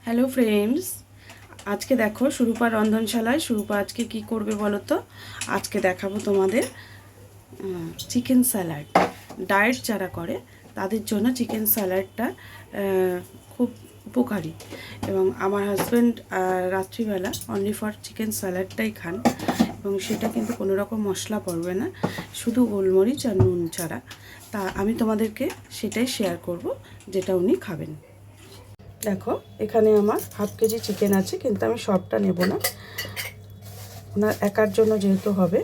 Hello friends, আজকে দেখো সুরূপা রন্ধনশালায় সুরূপা আজকে কি করবে বলো তো। আজকে দেখাবো তোমাদের চিকেন স্যালাড। ডায়েট যারা করে তাদের জন্য চিকেন স্যালাডটা খুব উপকারী। এবং আমার হাজব্যান্ড রাত্রিবেলা অনলি ফর চিকেন স্যালাডটাই খান, এবং সেটা কিন্তু কোনো রকম মশলা পড়বে না, শুধু গোলমরিচ আর নুন ছাড়া। তা আমি তোমাদেরকে সেটাই শেয়ার করব যেটা উনি খাবেন। দেখো, এখানে আমার হাফ কেজি চিকেন আছে, কিন্তু আমি সবটা নেব না, ওনার একার জন্য যেহেতু হবে।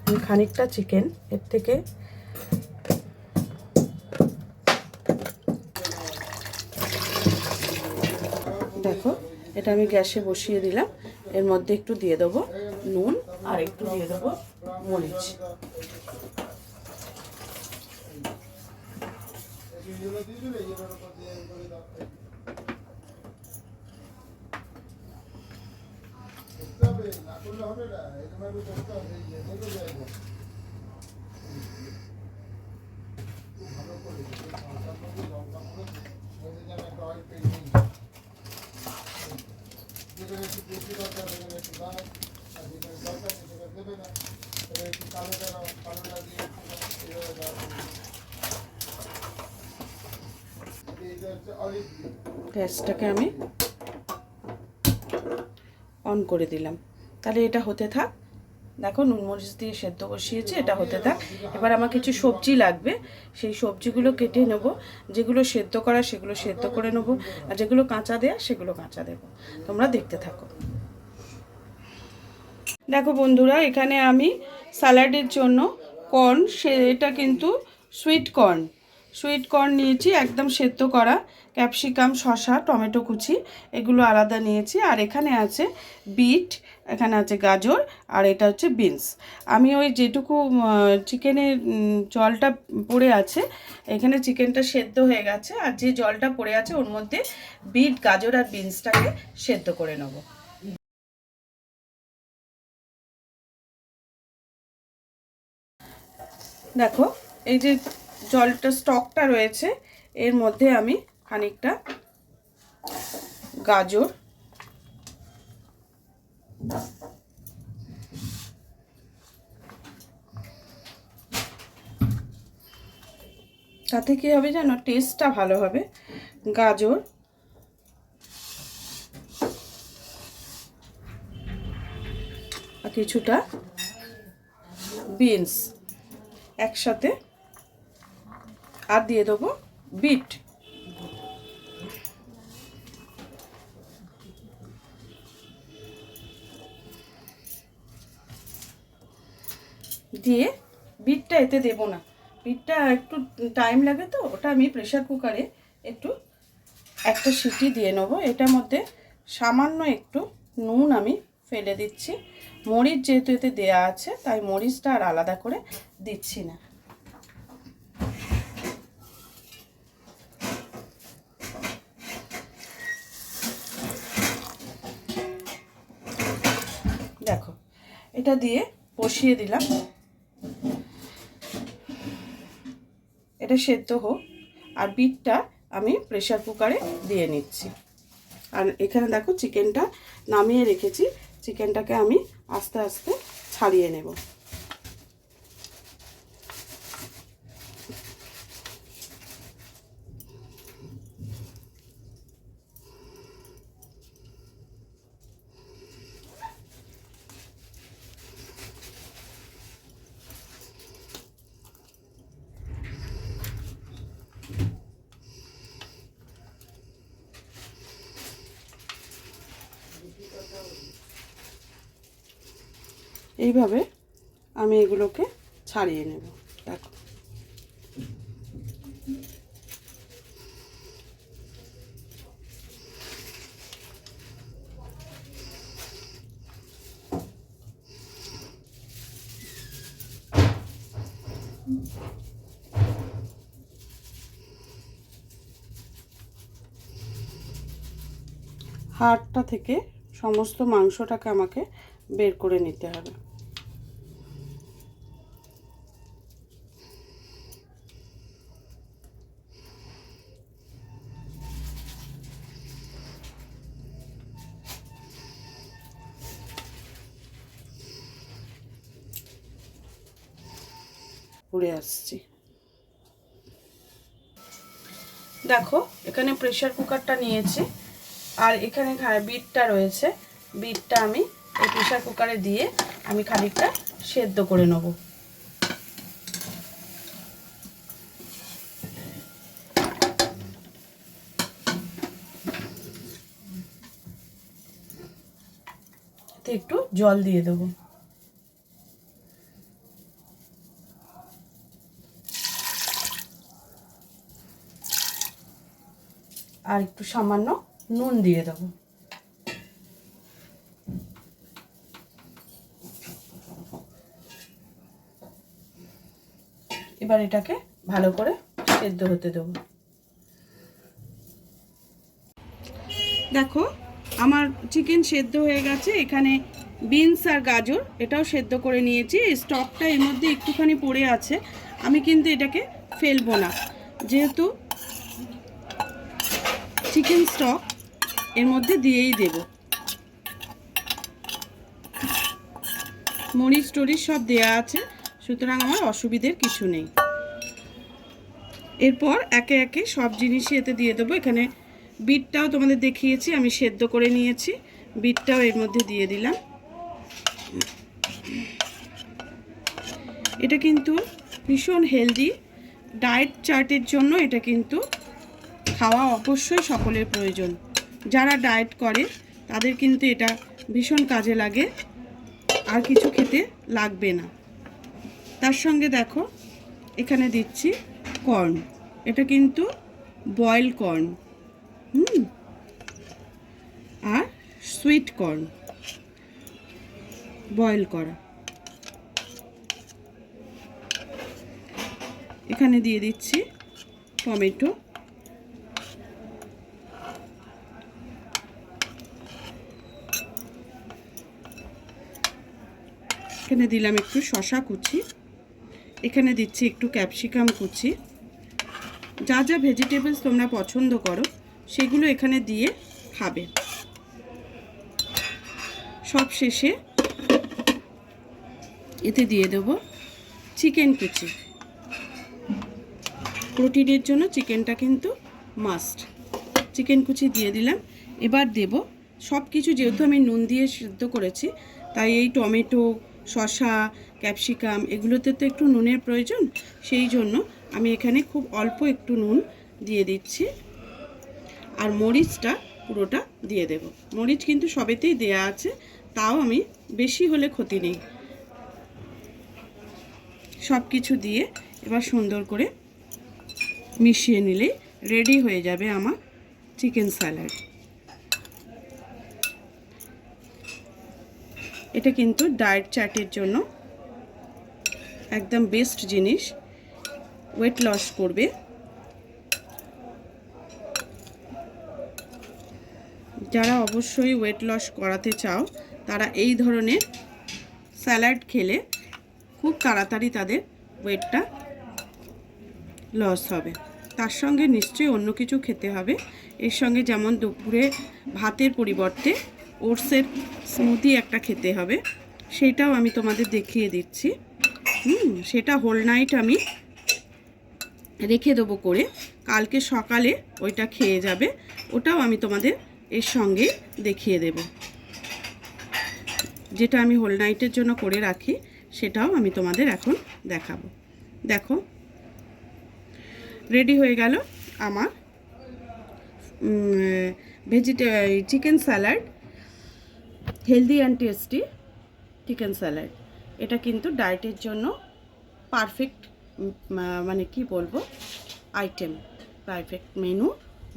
আমি খানিকটা চিকেন এর থেকে দেখো, এটা আমি গ্যাসে বসিয়ে দিলাম। এর মধ্যে একটু দিয়ে দেবো নুন আর একটু দিয়ে দেবো মরিচ। গ্যাসটাকে আমি অন করে দিলাম। তাহলে এটা হতে থাক। দেখো, নুন মরিচ দিয়ে সেদ্ধ বসিয়েছি, এটা হতে থাক। এবার আমার কিছু সবজি লাগবে, সেই সবজিগুলো কেটে নেব। যেগুলো সেদ্ধ করা সেগুলো সেদ্ধ করে নেব, আর যেগুলো কাঁচা দেয়া সেগুলো কাঁচা দেবো। তোমরা দেখতে থাকো। দেখো বন্ধুরা, এখানে আমি স্যালাডের জন্য কর্ন, এটা কিন্তু সুইট কর্ন নিয়েছি, একদম সেদ্ধ করা। ক্যাপসিকাম, শসা, টমেটো কুচি এগুলো আলাদা নিয়েছি। আর এখানে আছে বিট, এখানে আছে গাজর, আর এটা হচ্ছে বিনস। আমি ওই যেটুকু চিকেনের জলটা পড়ে আছে, এখানে চিকেনটা সেদ্ধ হয়ে গেছে, আর যে জলটা পড়ে আছে ওর মধ্যে বিট, গাজর আর বিনসটাকে সেদ্ধ করে নেব। দেখো, এই যে জলটা স্টকটা রয়েছে, এর মধ্যে আমি খানিকটা গাজর, তাতে কি হবে জানো, টেস্টটা ভালো হবে। গাজর আর কিছুটা বিনস একসাথে, আর দিয়ে দেবো বিট। দিয়ে বিটটা এতে দেবো না, বিটটা একটু টাইম লাগে, তো ওটা আমি প্রেশার কুকারে একটু একটা সিটি দিয়ে নেবো। এটার মধ্যে সামান্য একটু নুন আমি ফেলে দিচ্ছি। মরিচ যেহেতু এতে দেওয়া আছে, তাই মরিচটা আর আলাদা করে দিচ্ছি না। দেখো, এটা দিয়ে বসিয়ে দিলাম, এটা সেদ্ধ হোক। আর বিটটা আমি প্রেশার কুকারে দিয়ে নিচ্ছি। আর এখানে দেখো, চিকেনটা নামিয়ে রেখেছি, চিকেনটাকে আমি আস্তে আস্তে ছাড়িয়ে নেব। এইভাবে আমি এগুলোকে ছাড়িয়ে নেব। দেখো, হাড়টা থেকে সমস্ত মাংসটাকে আমাকে বের করে নিতে হবে। ঘুরে আসছি। দেখো এখানে প্রেসার কুকারটা নিয়েছি, আর এখানে বিটটা রয়েছে। বিটটা আমি এই প্রেসার কুকারে দিয়ে আমি খানিকটা সেদ্ধ করে নেব। একটু জল দিয়ে দেবো। আর একটু সামান্য নুন দিয়ে দেবো। এবার এটাকে ভালো করে সেদ্ধ হতে দেবো। দেখো আমার চিকেন সেদ্ধ হয়ে গেছে। এখানে বিনস আর গাজর এটাও সেদ্ধ করে নিয়েছি। এই স্টকটা এর মধ্যে একটুখানি পড়ে আছে, আমি কিন্তু এটাকে ফেলবো না, যেহেতু চিকেন স্টক এর মধ্যে দিয়েই দেব। মরিচ টরিচ সব দেয়া আছে, সুতরাং আমার অসুবিধের কিছু নেই। এরপর একে একে সব জিনিসই এতে দিয়ে দেবো। এখানে বিটটাও তোমাদের দেখিয়েছি, আমি সেদ্ধ করে নিয়েছি, বিটটাও এর মধ্যে দিয়ে দিলাম। এটা কিন্তু ভীষণ হেলদি, ডায়েট চার্টের জন্য এটা কিন্তু খাওয়া অবশ্যই সকলের প্রয়োজন। যারা ডায়েট করে তাদের কিন্তু এটা ভীষণ কাজে লাগে, আর কিছু খেতে লাগবে না। তার সঙ্গে দেখো এখানে দিচ্ছি কর্ন, এটা কিন্তু বয়েল কর্ন, আর সুইট কর্ন বয়েল করা। এখানে দিয়ে দিচ্ছি টমেটো, এখানে দিলাম একটু শসা কুচি, এখানে দিচ্ছি একটু ক্যাপসিকাম কুচি। যা যা ভেজিটেবলস তোমরা পছন্দ করো সেগুলো এখানে দিয়ে খাবে। সব শেষে এতে দিয়ে দেবো চিকেন কুচি। প্রোটিনের জন্য চিকেনটা কিন্তু মাস্ট। চিকেন কুচি দিয়ে দিলাম। এবার দেব সব কিছু, যেহেতু আমি নুন দিয়ে সিদ্ধ করেছি, তাই এই টমেটো, শসা, ক্যাপসিকাম এগুলোতে তো একটু নুনের প্রয়োজন, সেই জন্য আমি এখানে খুব অল্প একটু নুন দিয়ে দিচ্ছি। আর মরিচটা পুরোটা দিয়ে দেব। মরিচ কিন্তু সবেতেই দেয়া আছে, তাও আমি বেশি হলে ক্ষতি নেই। সব কিছু দিয়ে এবার সুন্দর করে মিশিয়ে নিলেই রেডি হয়ে যাবে আমার চিকেন স্যালাড। এটা কিন্তু ডায়েট চার্টের জন্য একদম বেস্ট জিনিস, ওয়েট লস করবে। যারা অবশ্যই ওয়েট লস করাতে চাও তারা এই ধরনের স্যালাড খেলে খুব তাড়াতাড়ি তাদের ওয়েটটা লস হবে। তার সঙ্গে নিশ্চয়ই অন্য কিছু খেতে হবে এর সঙ্গে, যেমন দুপুরে ভাতের পরিবর্তে ওটসের স্মুদি একটা খেতে হবে, সেটাও আমি তোমাদের দেখিয়ে দিচ্ছি। সেটা হোল নাইট আমি রেখে দেবো করে, কালকে সকালে ওইটা খেয়ে যাবে। ওটাও আমি তোমাদের এর সঙ্গে দেখিয়ে দেব। যেটা আমি হোল নাইটের জন্য করে রাখি সেটাও আমি তোমাদের এখন দেখাবো। দেখো রেডি হয়ে গেল আমার chicken salad, healthy and tasty chicken salad. এটা কিন্তু ডায়েটের জন্য পারফেক্ট, মানে কি বলবো, আইটেম, পারফেক্ট মেনু,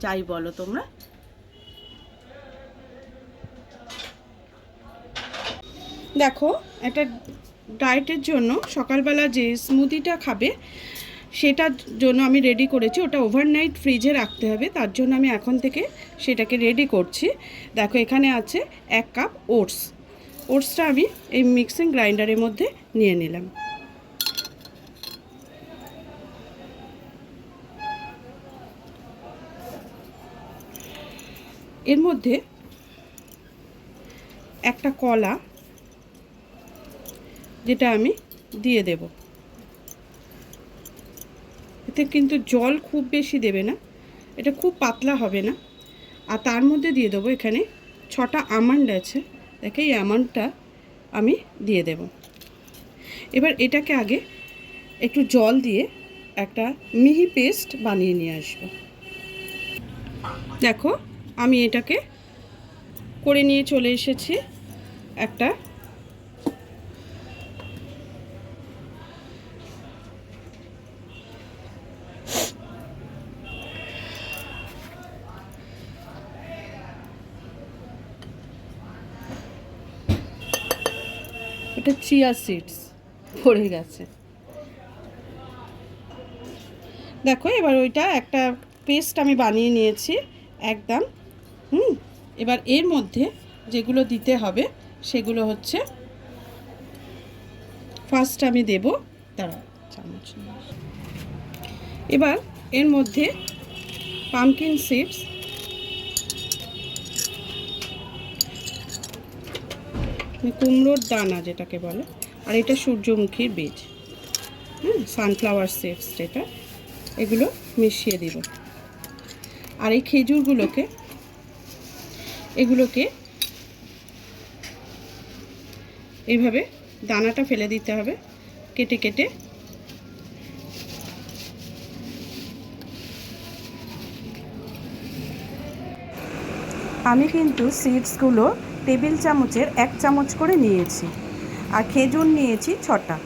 যাই বলো তোমরা। দেখো এটা ডায়েটের জন্য সকালবেলা যে স্মুদিটা খাবে সেটার জন্য আমি রেডি করেছি। ওটা ওভারনাইট ফ্রিজে রাখতে হবে, তার জন্য আমি এখন থেকে সেটাকে রেডি করছি। দেখো এখানে আছে 1 কাপ ওটস। ওটসটা আমি এই মিক্সিং গ্রাইন্ডারের মধ্যে নিয়ে নিলাম। এর মধ্যে একটা কলা, যেটা আমি দিয়ে দেব। এতে কিন্তু জল খুব বেশি দেবে না, এটা খুব পাতলা হবে না। আর তার মধ্যে দিয়ে দেবো এখানে 6টা আমন্ড আছে, দেখে এই আমন্ডটা আমি দিয়ে দেব। এবার এটাকে আগে একটু জল দিয়ে একটা মিহি পেস্ট বানিয়ে নিয়ে আসবো। দেখো আমি এটাকে করে নিয়ে চলে এসেছি একটা এটা চিয়া সিডস পড়ে গেছে। দেখো এবার ওইটা একটা পেস্ট আমি বানিয়ে নিয়েছি একদম। এবার এর মধ্যে যেগুলো দিতে হবে সেগুলো হচ্ছে, ফার্স্ট আমি দেব চামচ। এবার এর মধ্যে পামকিন সিডস, কুমড়োর দানা যেটাকে বলে, আর এটা সূর্যমুখীর বীজ, সানফ্লাওয়ার সিডস যেটা, এগুলো মিশিয়ে দিব। আর এই খেজুরগুলোকে এইভাবে দানাটা ফেলে দিতে হবে কেটে কেটে। আমি কিন্তু সিডসগুলো টেবিল চামচের 1 চামচ করে নিয়েছি, আর খেজুর নিয়েছি 6টা।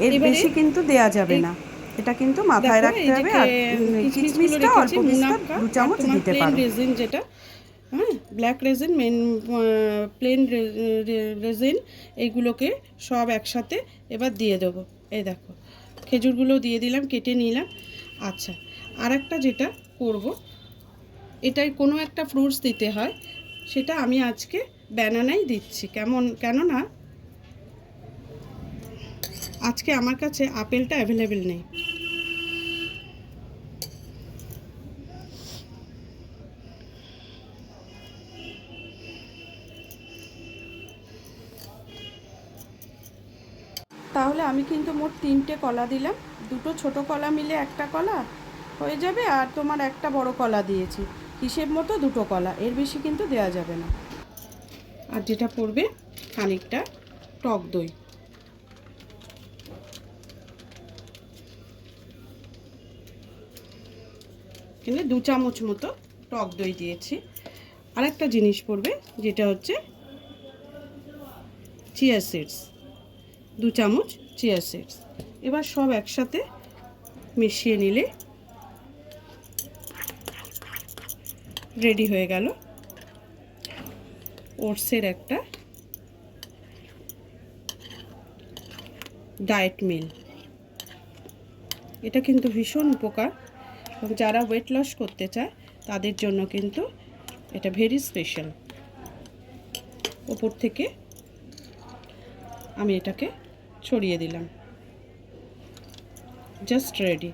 এর বেশি কিন্তু দেয়া যাবে না, এটা কিন্তু মাথায় রাখতে হবে। আর কিশমিশটা অল্প বিস্তর 2 চামচ দিতে পারো। রেজিন যেটা, ব্ল্যাক রেজিন, প্লেন রেজিন, এইগুলোকে সব একসাথে এবার দিয়ে দেবো। এই দেখো খেজুরগুলো দিয়ে দিলাম, কেটে নিলাম। আচ্ছা, আর একটা যেটা করব, এটাই কোনো একটা ফ্রুটস দিতে হয়, সেটা আমি আজকে ব্যানানাই দিচ্ছি। কেননা আজকে আমার কাছে আপেলটা অ্যাভেলেবেল নেই। তাহলে আমি কিন্তু মোট 3টে কলা দিলাম, 2টো ছোটো কলা মিলে একটা কলা হয়ে যাবে, আর তোমার একটা বড় কলা দিয়েছি, হিসেব মতো 2টো কলা, এর বেশি কিন্তু দেওয়া যাবে না। আর যেটা পড়বে খানিকটা টক দই, এখানে 2 চামচ মতো টক দই দিয়েছি। আর একটা জিনিস পড়বে যেটা হচ্ছে চিয়া সিডস, 2 চামচ চিয়া সিডস। এবার সব একসাথে মিশিয়ে নিলে রেডি হয়ে গেল ওটসের একটা ডায়েট মিল। এটা কিন্তু ভীষণ উপকার, এবং যারা ওয়েট লস করতে চায় তাদের জন্য কিন্তু এটা ভেরি স্পেশাল। ওপর থেকে আমি এটাকে ছড়িয়ে দিলাম, জাস্ট রেডি।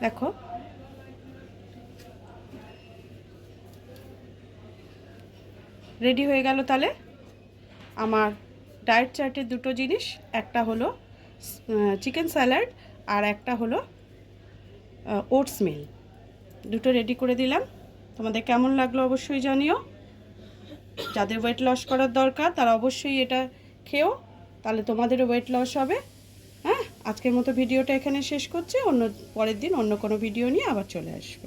দেখো রেডি হয়ে গেল তাহলে আমার ডায়েট চার্টের 2টো জিনিস, একটা হলো চিকেন স্যালাড আর একটা হলো ওটস মিল, 2টো রেডি করে দিলাম। তোমাদের কেমন লাগলো অবশ্যই জানিও। যাদের ওয়েট লস করার দরকার তারা অবশ্যই এটা খেও, তাহলে তোমাদেরও ওয়েট লস হবে। আজকের মতো ভিডিওটা এখানে শেষ করছি, পরের দিন অন্য কোনো ভিডিও নিয়ে আবার চলে আসবো।